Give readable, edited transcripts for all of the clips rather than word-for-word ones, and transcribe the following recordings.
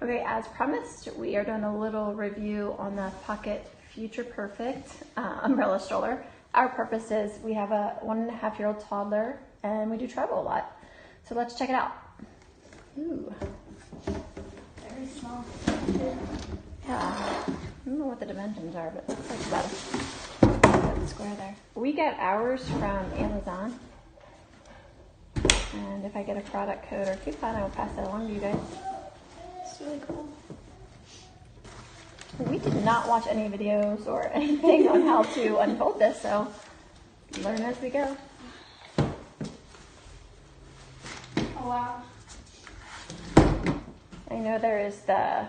Okay, as promised, we are doing a little review on the Pockit Future Perfect umbrella stroller. Our purpose is we have a 1.5-year-old toddler and we do travel a lot. So let's check it out. Ooh. Very small. Yeah, I don't know what the dimensions are, but it looks like about a square there. We get ours from Amazon. And if I get a product code or coupon, I will pass that along to you guys. It's really cool. We did not watch any videos or anything on how to unfold this, so learn as we go. Oh wow. I know there is the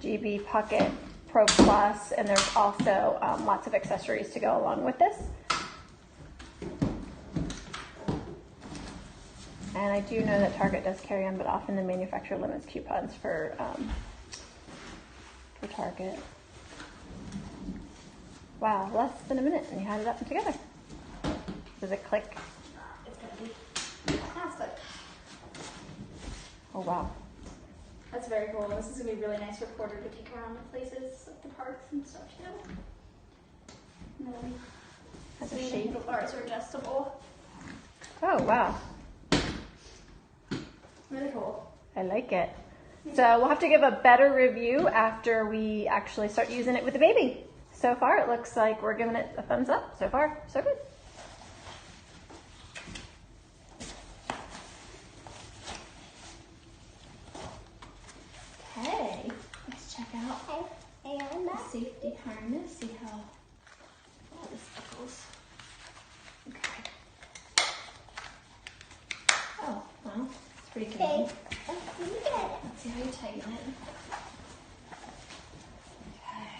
GB Pockit Pro Plus, and there's also lots of accessories to go along with this. And I do know that Target does carry them, but often the manufacturer limits coupons for Target. Wow, less than a minute and you had it up and together. Does it click? It's gonna be plastic. Oh wow. That's very cool. This is gonna be really nice for Porter to take around to places like the parks and stuff too. And then Has a the shape. handlebars are adjustable. Oh wow. Really cool. I like it. So we'll have to give a better review after we actually start using it with the baby. So far, it looks like we're giving it a thumbs up. So far, so good. Okay, let's check out the safety harness. See how all this buckles. Okay. Oh, well, it's pretty good. Let's see how you tighten it. Okay.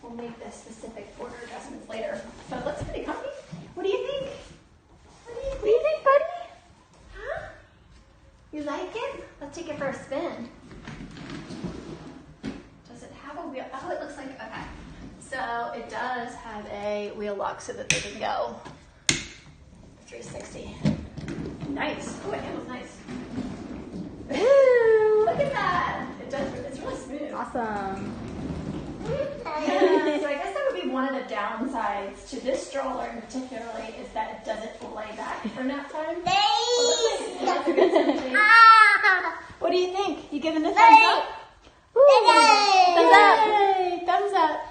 We'll make the specific border adjustments later. So it looks pretty comfy. What do you think? What do you think, buddy? Huh? You like it? Let's take it for a spin. Does it have a wheel? Oh, it looks like, okay. So it does have a wheel lock so that they can go 360. Nice. Oh, it handles nice. Ooh, look at that. It does, it's really smooth. Awesome. Yeah, so I guess that would be one of the downsides to this stroller particularly is that it doesn't lay back for nap time. That's a good sensation. What do you think? You giving this thumbs up? Thumbs up. Thumbs up.